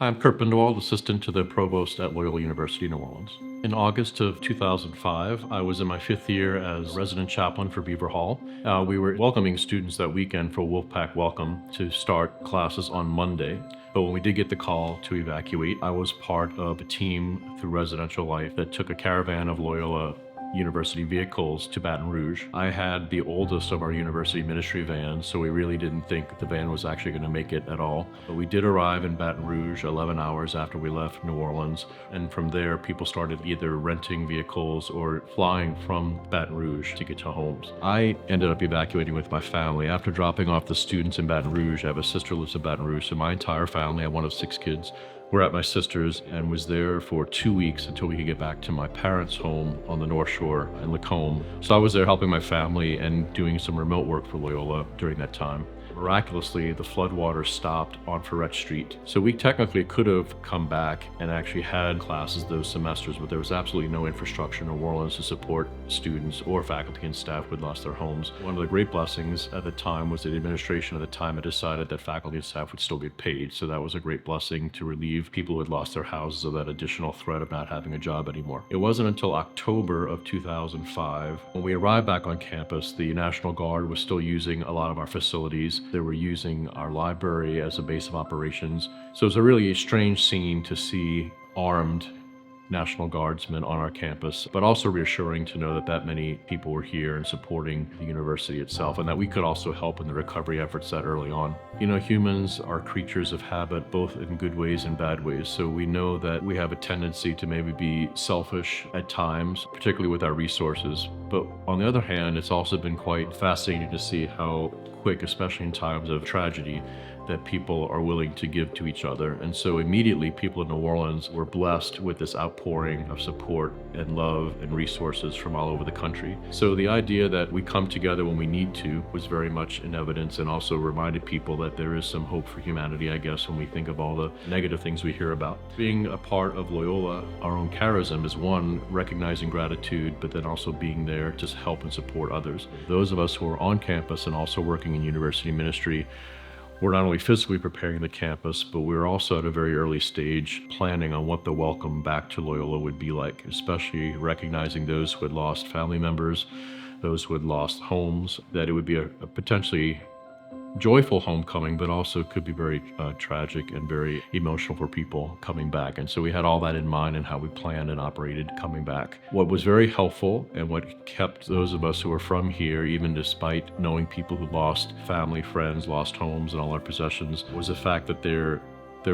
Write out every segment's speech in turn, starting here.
I'm Kurt Bindewald, assistant to the Provost at Loyola University, New Orleans. In August of 2005, I was in my fifth year as resident chaplain for Beaver Hall. We were welcoming students that weekend for Wolfpack Welcome to start classes on Monday. But when we did get the call to evacuate, I was part of a team through residential life that took a caravan of Loyola University vehicles to Baton Rouge. I had the oldest of our university ministry vans, so we really didn't think the van was actually going to make it at all. But we did arrive in Baton Rouge 11 hours after we left New Orleans, and from there people started either renting vehicles or flying from Baton Rouge to get to homes. I ended up evacuating with my family. After dropping off the students in Baton Rouge, I have a sister who lives in Baton Rouge, so my entire family, I'm one of 6 kids, we're at my sister's and was there for 2 weeks until we could get back to my parents' home on the North Shore in Lacombe. So I was there helping my family and doing some remote work for Loyola during that time. Miraculously, the floodwaters stopped on Ferret Street. So we technically could have come back and actually had classes those semesters, but there was absolutely no infrastructure in New Orleans to support students or faculty and staff who had lost their homes. One of the great blessings at the time was that the administration at the time had decided that faculty and staff would still get paid. So that was a great blessing to relieve people who had lost their houses of that additional threat of not having a job anymore. It wasn't until October of 2005, when we arrived back on campus, the National Guard was still using a lot of our facilities. They were using our library as a base of operations. So it was a really strange scene to see armed National Guardsmen on our campus, but also reassuring to know that that many people were here and supporting the university itself, and that we could also help in the recovery efforts that early on. You know, humans are creatures of habit, both in good ways and bad ways. So we know that we have a tendency to maybe be selfish at times, particularly with our resources. But on the other hand, it's also been quite fascinating to see how quick, especially in times of tragedy, that people are willing to give to each other. And so immediately people in New Orleans were blessed with this outpouring of support and love and resources from all over the country. So the idea that we come together when we need to was very much in evidence, and also reminded people that there is some hope for humanity, I guess, when we think of all the negative things we hear about. Being a part of Loyola, our own charism is one, recognizing gratitude, but then also being there to help and support others. Those of us who are on campus and also working in university ministry, we're not only physically preparing the campus, but we're also at a very early stage planning on what the welcome back to Loyola would be like, especially recognizing those who had lost family members, those who had lost homes, that it would be a potentially joyful homecoming, but also could be very tragic and very emotional for people coming back. And so we had all that in mind in how we planned and operated coming back. What was very helpful and what kept those of us who were from here, even despite knowing people who lost family, friends, lost homes and all our possessions, was the fact that there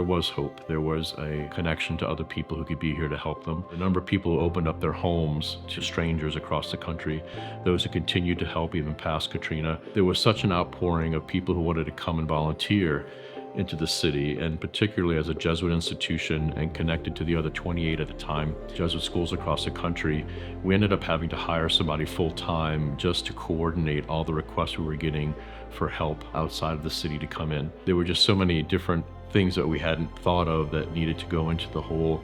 was hope. There was a connection to other people who could be here to help them. The number of people who opened up their homes to strangers across the country, those who continued to help even past Katrina. There was such an outpouring of people who wanted to come and volunteer into the city, and particularly as a Jesuit institution and connected to the other 28 at the time Jesuit schools across the country, we ended up having to hire somebody full-time just to coordinate all the requests we were getting for help outside of the city to come in. There were just so many different things that we hadn't thought of that needed to go into the whole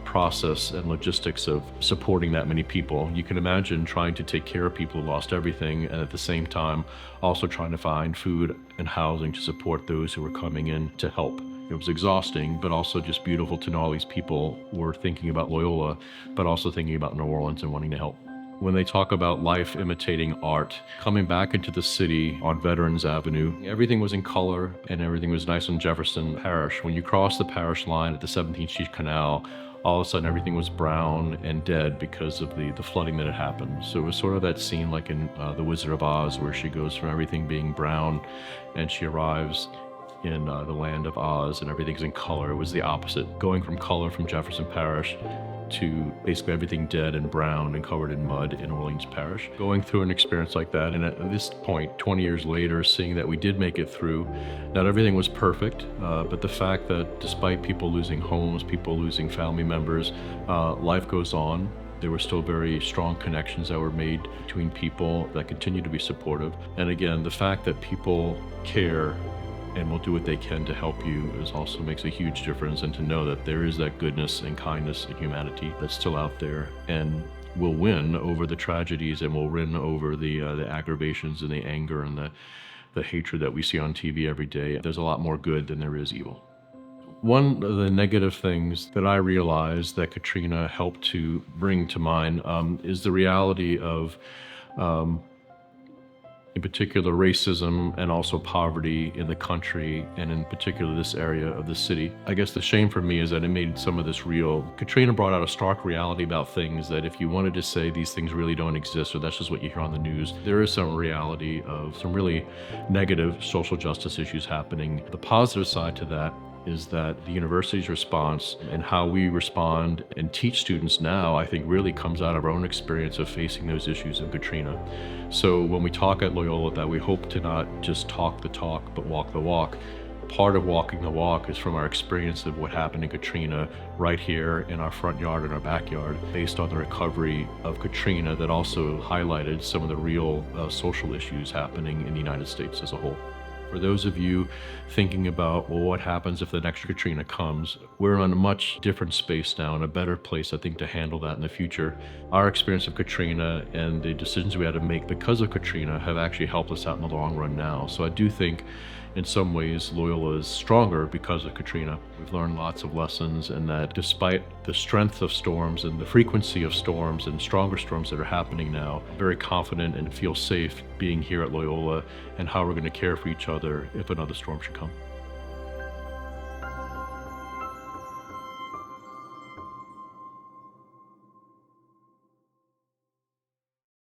process and logistics of supporting that many people. You can imagine trying to take care of people who lost everything, and at the same time also trying to find food and housing to support those who were coming in to help. It was exhausting, but also just beautiful to know all these people were thinking about Loyola, but also thinking about New Orleans and wanting to help. When they talk about life imitating art, coming back into the city on Veterans Avenue, everything was in color and everything was nice in Jefferson Parish. When you cross the parish line at the 17th Street Canal, all of a sudden everything was brown and dead because of the flooding that had happened. So it was sort of that scene like in The Wizard of Oz, where she goes from everything being brown and she arrives in the land of Oz and everything's in color. It was the opposite, going from color from Jefferson Parish to basically everything dead and brown and covered in mud in Orleans Parish. Going through an experience like that, and at this point, 20 years later, seeing that we did make it through, not everything was perfect, but the fact that despite people losing homes, people losing family members, life goes on. There were still very strong connections that were made between people that continue to be supportive. And again, the fact that people care and will do what they can to help you also makes a huge difference, and to know that there is that goodness and kindness and humanity that's still out there and will win over the tragedies and will win over the aggravations and the anger and the hatred that we see on TV every day. There's a lot more good than there is evil. One of the negative things that I realized that Katrina helped to bring to mind is the reality of, um, in particular, racism and also poverty in the country, and in particular, this area of the city. I guess the shame for me is that it made some of this real. Katrina brought out a stark reality about things that if you wanted to say these things really don't exist, or that's just what you hear on the news, there is some reality of some really negative social justice issues happening. The positive side to that is that the university's response and how we respond and teach students now, I think really comes out of our own experience of facing those issues in Katrina. So when we talk at Loyola that we hope to not just talk the talk, but walk the walk, part of walking the walk is from our experience of what happened in Katrina right here in our front yard and our backyard, based on the recovery of Katrina that also highlighted some of the real social issues happening in the United States as a whole. For those of you thinking about, well, what happens if the next Katrina comes? We're in a much different space now, and a better place, I think, to handle that in the future. Our experience of Katrina and the decisions we had to make because of Katrina have actually helped us out in the long run now. So I do think in some ways Loyola is stronger because of Katrina. We've learned lots of lessons, and that despite the strength of storms and the frequency of storms and stronger storms that are happening now, I'm very confident and feel safe being here at Loyola and how we're going to care for each other if another storm should come.